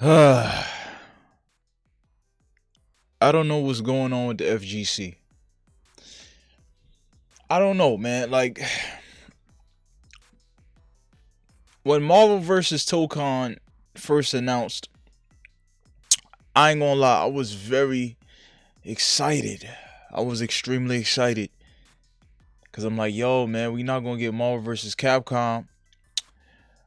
I don't know what's going on with the FGC. I don't know, man. Like when Marvel vs. Tokon first announced, I ain't gonna lie, I was very excited. I was extremely excited. Cause I'm like, yo, man, we not gonna get Marvel vs. Capcom.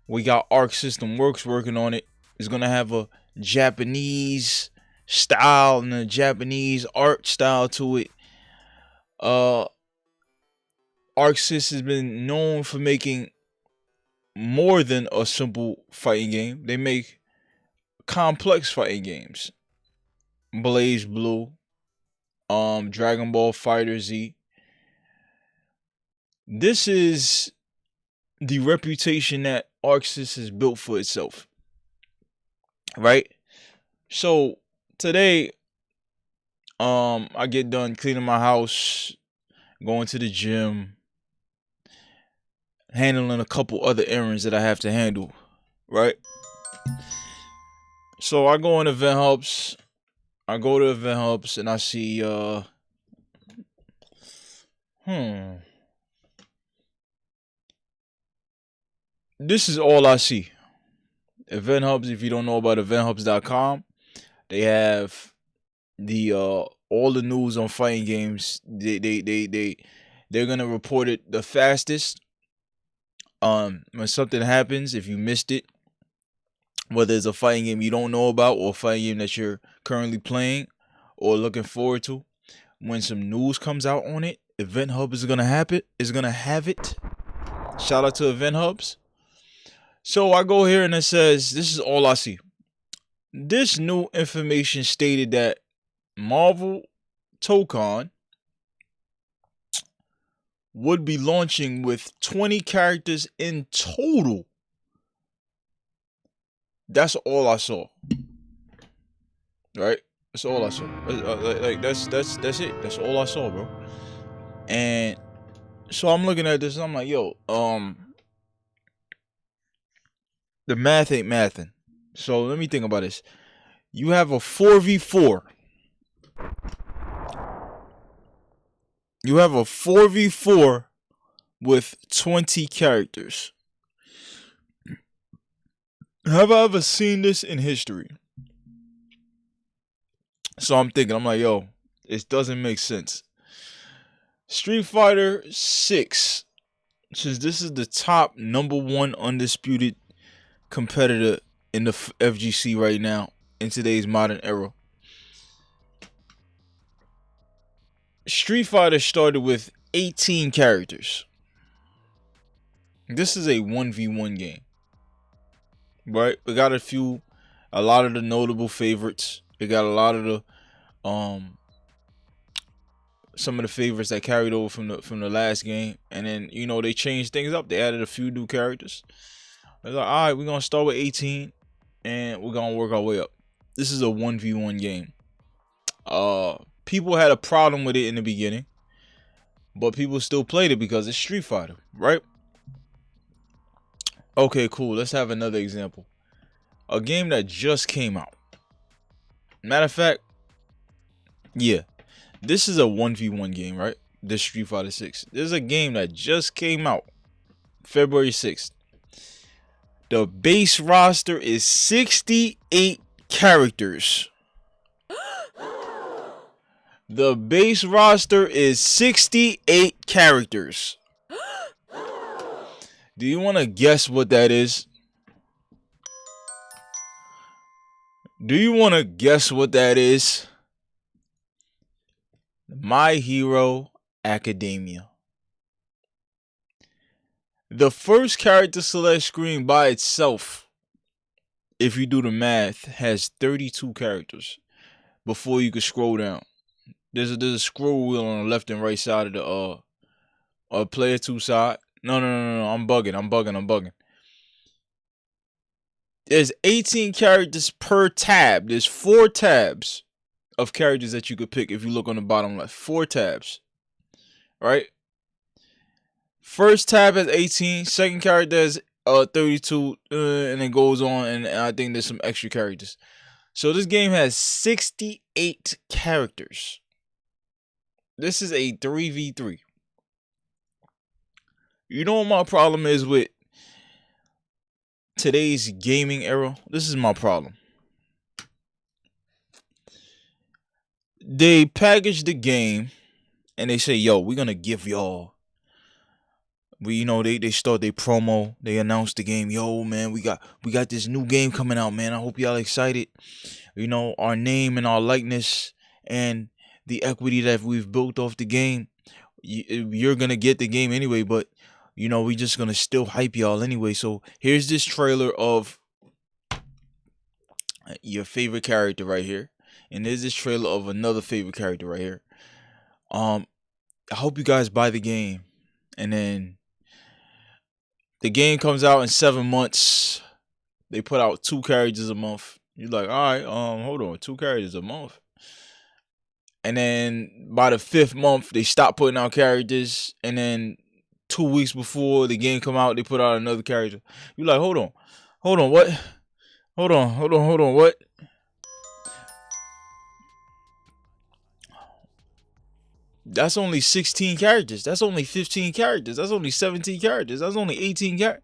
We got Arc System Works working on it. It's gonna have a Japanese style and a Japanese art style to it. ArcSys has been known for making more than a simple fighting game. They make complex fighting games. Blaze Blue, Dragon Ball Fighter Z. This is the reputation that ArcSys has built for itself. Right? So today, I get done cleaning my house, going to the gym, handling a couple other errands that I have to handle, right? So I go in Event Hubs. I go to Event Hubs and I see this is all I see. Event Hubs, if you don't know about eventhubs.com, they have the all the news on fighting games. They're gonna report it the fastest. When something happens, if you missed it, whether it's a fighting game you don't know about or a fighting game that you're currently playing or looking forward to, when some news comes out on it, Event Hub is gonna have it. Shout out to Event Hubs. So I go here and it says, this is all I see. This new information stated that Marvel Tokon would be launching with 20 characters in total. That's all I saw. Right? That's all I saw. That's it. That's all I saw, bro. And so I'm looking at this and I'm like, yo, the math ain't mathing. So let me think about this. You have a 4v4. You have a 4v4 with 20 characters. Have I ever seen this in history? So I'm thinking, I'm like, yo, it doesn't make sense. Street Fighter 6, since this is the top #1 undisputed competitor in the FGC right now in today's modern era. Street Fighter started with 18 characters. This is a 1v1 game. Right? We got a lot of the notable favorites. We got a lot of the some of the favorites that carried over from the last game, and then they changed things up. They added a few new characters. They're like, all right, we're gonna start with 18, and we're gonna work our way up. This is a 1v1 game. People had a problem with it in the beginning, but people still played it because it's Street Fighter, right? Okay, cool. Let's have another example. A game that just came out. Matter of fact, yeah, this is a 1v1 game, right? This Street Fighter 6. This is a game that just came out February 6th. The base roster is 68 characters. The base roster is 68 characters. Do you want to guess what that is? Do you want to guess what that is? My Hero Academia. The first character select screen by itself, if you do the math, has 32 characters before you can scroll down. There's a scroll wheel on the left and right side of the player 2 side. No. I'm bugging. There's 18 characters per tab. There's 4 tabs of characters that you could pick if you look on the bottom left. 4 tabs. Right? First tab has 18. Second character has 32, and it goes on, and I think there's some extra characters. So this game has 68 characters. This is a 3v3. You know what my problem is with today's gaming era? This is my problem. They package the game and they say, yo, we're gonna give y'all. They start their promo. They announce the game. Yo, man, we got this new game coming out, man. I hope y'all excited. Our name and our likeness and the equity that we've built off the game. You're gonna get the game anyway, but we just gonna still hype y'all anyway. So here's this trailer of your favorite character right here, and there's this trailer of another favorite character right here. I hope you guys buy the game, and then the game comes out in 7 months. They put out 2 characters a month. You're like, all right, hold on, 2 characters a month. And then by the 5th month, they stop putting out characters. And then 2 weeks before the game come out, they put out another character. You're like, hold on, what? Hold on, what? That's only 16 characters. That's only 15 characters. That's only 17 characters. That's only 18 characters.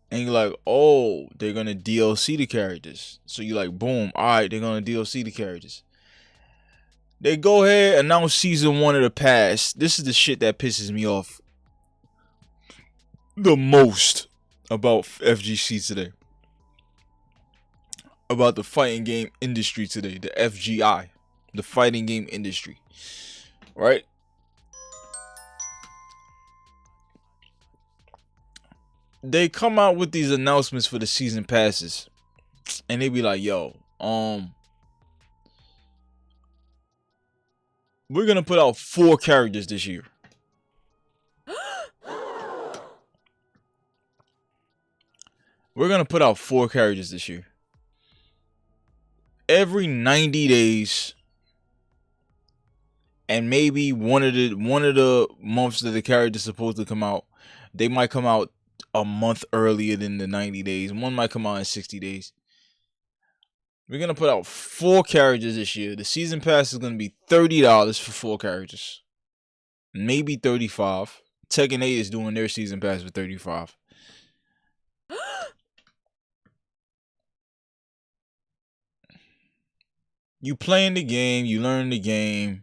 And you're like, oh, they're going to DLC the characters. So you're like, boom, all right, they're going to DLC the characters. They go ahead and announce season 1 of the past. This is the shit that pisses me off the most about FGC today. About the fighting game industry today. The FGI. The fighting game industry. Right? They come out with these announcements for the season passes. And they be like, yo, we're gonna put out 4 characters this year. We're gonna put out 4 characters this year. Every 90 days, and maybe one of the months that the character's supposed to come out, they might come out a month earlier than the 90 days. One might come out in 60 days. We're gonna put out 4 characters this year. The season pass is gonna be $30 for 4 characters, maybe $35. Tekken 8 is doing their season pass for $35. You playing the game, you learn the game.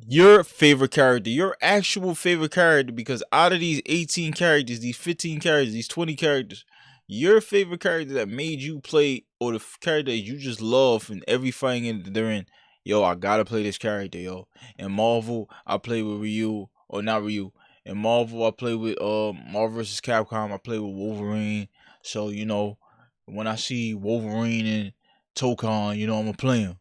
Your favorite character, your actual favorite character, because out of these 18 characters, these 15 characters, these 20 characters, your favorite character that made you play, or the character that you just love in every fighting game that they're in, yo, I gotta play this character, yo. In Marvel, I play with Ryu, or not Ryu. In Marvel, I play with Marvel vs. Capcom, I play with Wolverine. So, when I see Wolverine and Tokon, I'm gonna play him.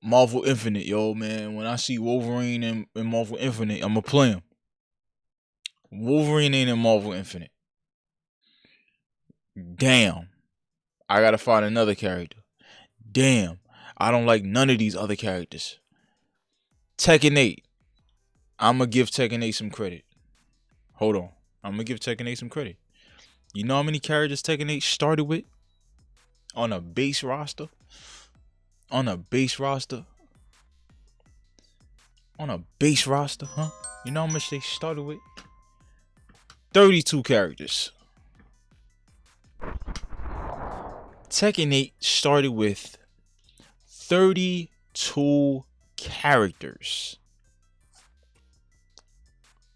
Marvel Infinite, yo, man. When I see Wolverine in Marvel Infinite, I'm gonna play him. Wolverine ain't in Marvel Infinite. Damn. I gotta find another character. Damn. I don't like none of these other characters. Tekken 8. I'm gonna give Tekken 8 some credit. Hold on. I'm gonna give Tekken 8 some credit. You know how many characters Tekken 8 started with? On a base roster? On a base roster, huh? You know how much they started with? 32 characters. Tekken 8 started with 32 characters.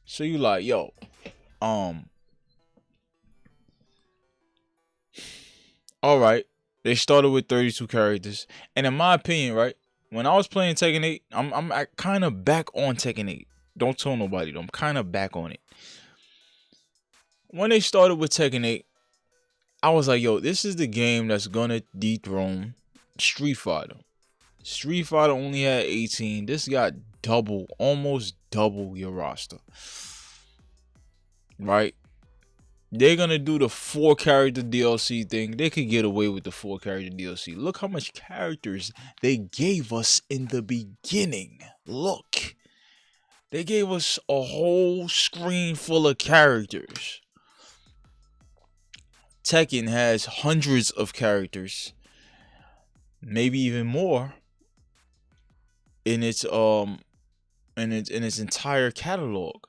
So you like, yo, all right. They started with 32 characters. And in my opinion, right, when I was playing Tekken 8, I'm kind of back on Tekken 8. Don't tell nobody though. I'm kind of back on it. When they started with Tekken 8, I was like, yo, this is the game that's gonna dethrone Street Fighter. Street Fighter only had 18. This got almost double your roster. Right? They're gonna do the 4 character DLC thing. They could get away with the 4 character DLC. Look how much characters they gave us in the beginning. Look. They gave us a whole screen full of characters. Tekken has hundreds of characters, maybe even more, in its entire catalog.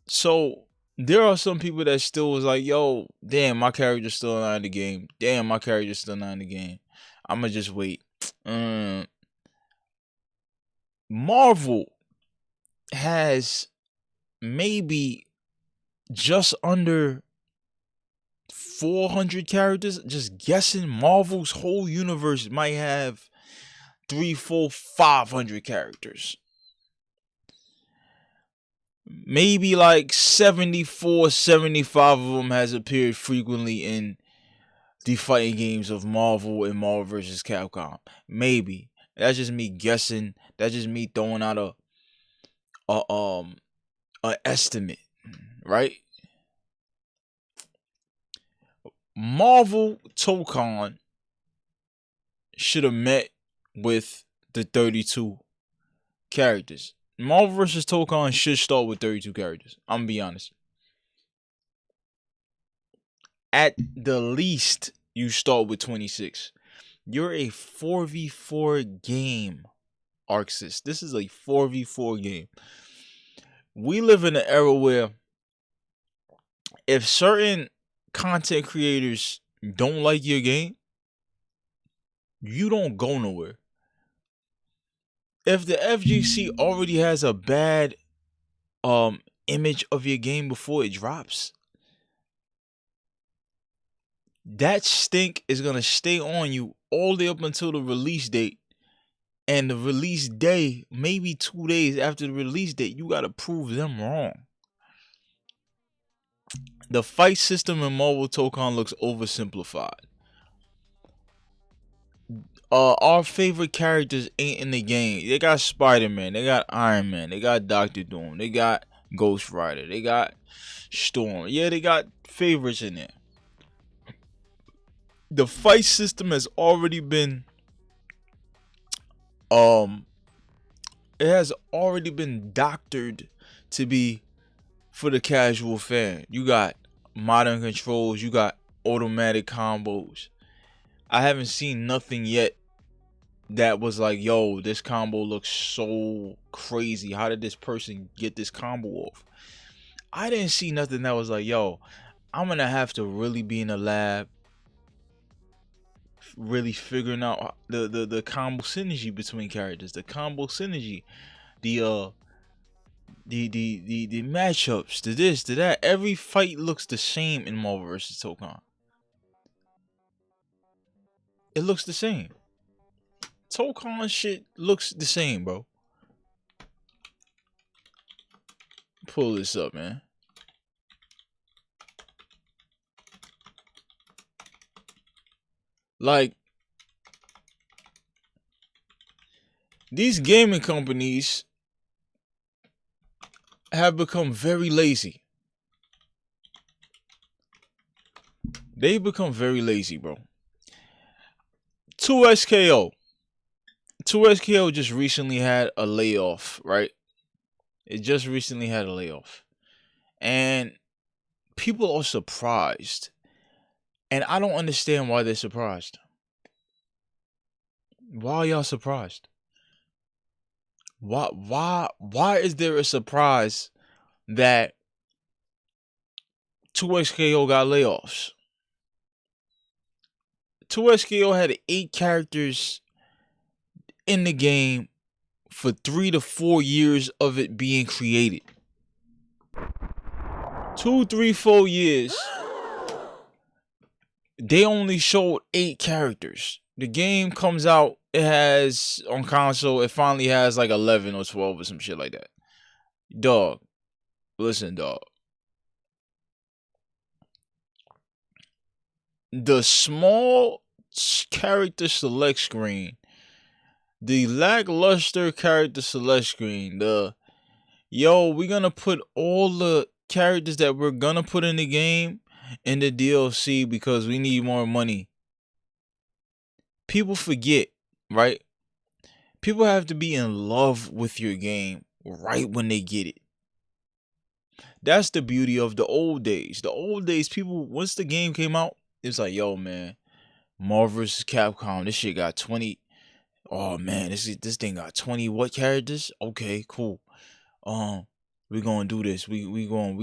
So there are some people that still was like, yo, damn, my character's still not in the game. Damn, my character's still not in the game. I'ma just wait. Marvel has maybe just under 400 characters. Just guessing, Marvel's whole universe might have 3, 4, 500 characters. Maybe like 74, 75 of them has appeared frequently in the fighting games of Marvel and Marvel vs. Capcom. Maybe. That's just me guessing. That's just me throwing out a estimate, right? Marvel Tokon should have met with the 32 characters. Marvel vs. Tokon should start with 32 characters. I'm gonna be honest. At the least, you start with 26. You're a 4v4 game, Arxis. This is a 4v4 game. We live in an era where if certain content creators don't like your game, you don't go nowhere. If the FGC already has a bad image of your game before it drops, that stink is gonna stay on you all the way up until the release date. And the release day, maybe 2 days after the release date, you gotta prove them wrong. The fight system in Marvel Tokon looks oversimplified. Our favorite characters ain't in the game. They got Spider-Man, they got Iron Man, they got Doctor Doom, they got Ghost Rider, they got Storm. Yeah, they got favorites in there. The fight system has already been it has already been doctored to be for the casual fan. You got modern controls, you got automatic combos. I haven't seen nothing yet that was like, yo, this combo looks so crazy. How did this person get this combo off? I didn't see nothing that was like, yo, I'm gonna have to really be in a lab, really figuring out the combo synergy between characters, the combo synergy, the matchups, to this, to that. Every fight looks the same in Marvel vs. Tokon. It looks the same. Tokon shit looks the same, bro. Pull this up, man. Like, these gaming companies have become very lazy. They've become very lazy, bro. 2SKO. 2SKO just recently had a layoff, right? It just recently had a layoff. And people are surprised. And I don't understand why they're surprised. Why are y'all surprised? Why is there a surprise that 2XKO got layoffs? 2XKO had 8 characters in the game for 3 to 4 years of it being created. 2, 3, 4 years. They only showed 8 characters. The game comes out, it has, on console, it finally has like 11 or 12 or some shit like that. Dog. Listen, dog. The small character select screen, the lackluster character select screen, we're gonna put all the characters that we're gonna put in the game in the DLC because we need more money. People forget, right? People have to be in love with your game right when they get it. That's the beauty of the old days. The old days, people, once the game came out, it's like, yo, man, Marvel vs. Capcom, this shit got 20. Oh man, this thing got 20 what characters? Okay, cool. Um, we gonna do this. We gonna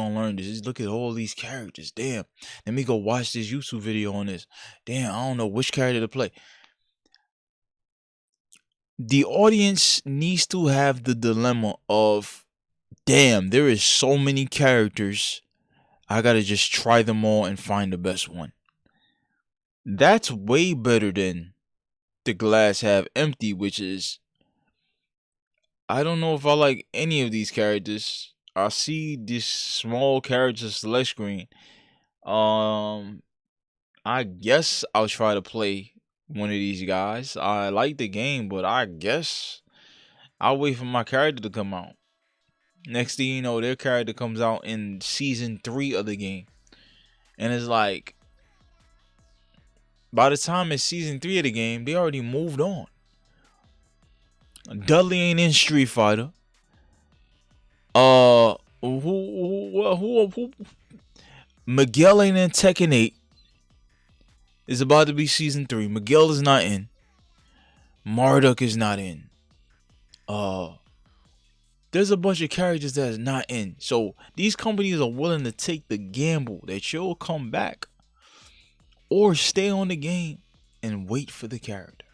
learn this. Just look at all these characters. Damn. Let me go watch this YouTube video on this. Damn, I don't know which character to play. The audience needs to have the dilemma of, damn, there is so many characters. I gotta just try them all and find the best one. That's way better than the glass half empty, which is, I don't know if I like any of these characters. I see this small character select screen. I guess I'll try to play one of these guys. I like the game, but I guess I'll wait for my character to come out. Next thing you know, their character comes out in season 3 of the game. And it's like, by the time it's season 3 of the game, they already moved on. Dudley ain't in Street Fighter. Who Miguel ain't in Tekken 8. It's about to be season 3. Miguel is not in. Marduk is not in. There's a bunch of characters that is not in. So these companies are willing to take the gamble that you'll come back or stay on the game and wait for the character.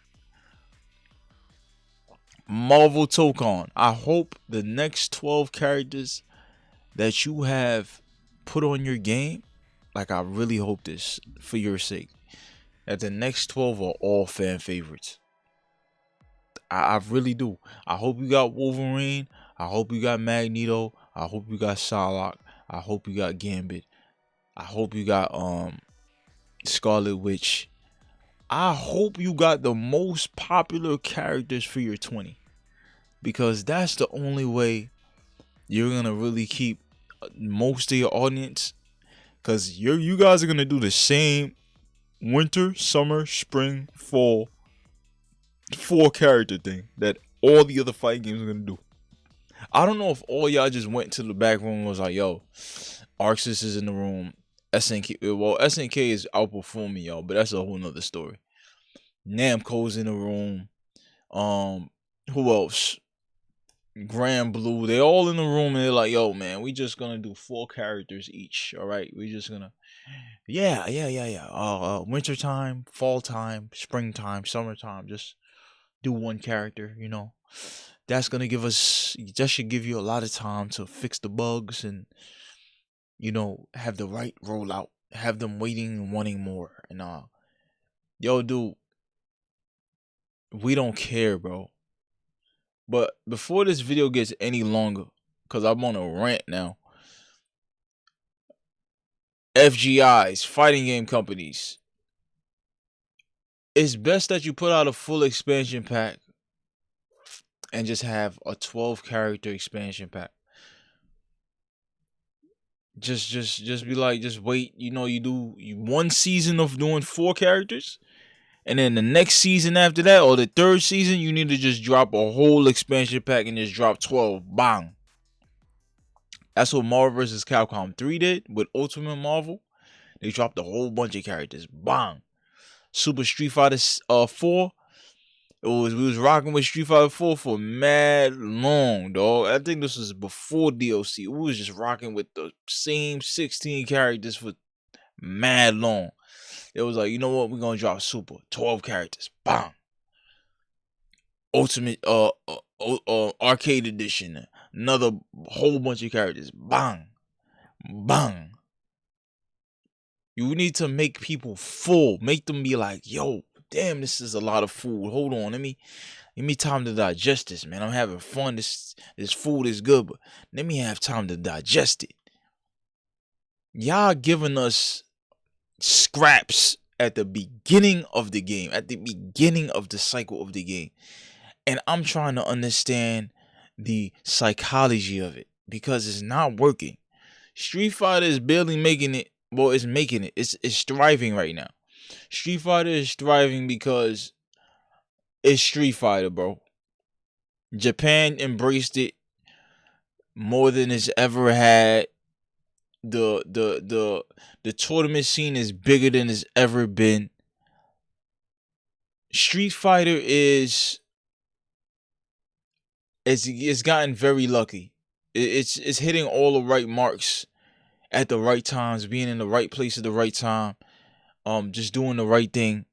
Marvel Tokon. I hope the next 12 characters that you have put on your game, like I really hope this for your sake, that the next 12 are all fan favorites. I really do. I hope you got Wolverine. I hope you got Magneto. I hope you got Psylocke. I hope you got Gambit. I hope you got Scarlet Witch. I hope you got the most popular characters for your 20. Because that's the only way you're gonna really keep most of your audience. Because you guys are gonna do the same winter, summer, spring, fall 4 character thing that all the other fighting games are gonna do. I don't know if all y'all just went to the back room and was like, yo, Arxis is in the room. SNK, well, SNK is outperforming y'all, but that's a whole nother story. Namco's in the room. Who else? Grand Blue. They all in the room and they're like, yo, man, we just gonna do 4 characters each. All right, we just gonna, yeah. Winter time, fall time, springtime, summertime. Just do 1 character. You know, that's gonna give us. That should give you a lot of time to fix the bugs and, you know, have the right rollout. Have them waiting and wanting more. And yo, dude, we don't care, bro. But before this video gets any longer, because I'm on a rant now, FGIs, fighting game companies, it's best that you put out a full expansion pack and just have a 12 character expansion pack. Just be like, just wait, you know, you do 1 season of doing 4 characters. And then the next season after that, or the 3rd season, you need to just drop a whole expansion pack and just drop 12. Bang. That's what Marvel vs. Capcom 3 did with Ultimate Marvel. They dropped a whole bunch of characters. Bang. Super Street Fighter 4. We was rocking with Street Fighter 4 for mad long, dog. I think this was before DLC. We was just rocking with the same 16 characters for mad long. It was like, you know what? We're gonna drop Super 12 characters. Bang. Ultimate Arcade Edition. Another whole bunch of characters. Bang. Bang. You need to make people full. Make them be like, yo, damn, this is a lot of food. Hold on, give me time to digest this, man. I'm having fun. This food is good, but let me have time to digest it. Y'all giving us scraps at the beginning of the game, at the beginning of the cycle of the game. And I'm trying to understand the psychology of it because it's not working. Street Fighter is barely making it. Well, it's making it. It's thriving right now. Street Fighter is thriving because it's Street Fighter, bro. Japan embraced it more than it's ever had. The tournament scene is bigger than it's ever been. Street Fighter it's gotten very lucky. It's hitting all the right marks at the right times, being in the right place at the right time, just doing the right thing.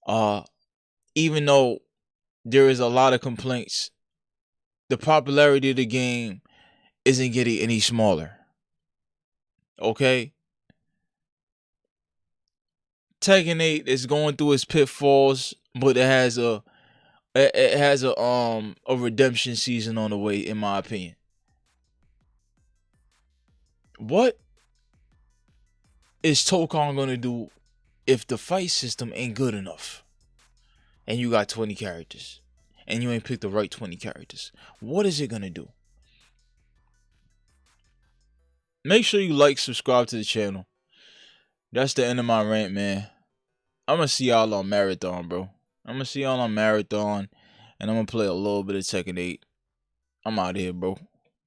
Uh, Even though there is a lot of complaints, the popularity of the game isn't getting any smaller. Okay, Tekken 8 is going through its pitfalls, but it has a redemption season on the way, in my opinion. What is Tokon gonna do if the fight system ain't good enough and you got 20 characters and you ain't picked the right 20 characters? What is it gonna do? Make sure you like, subscribe to the channel. That's the end of my rant, man. I'm gonna see y'all on Marathon, bro. I'm gonna see y'all on Marathon, and I'm gonna play a little bit of Tekken 8. I'm out of here, bro.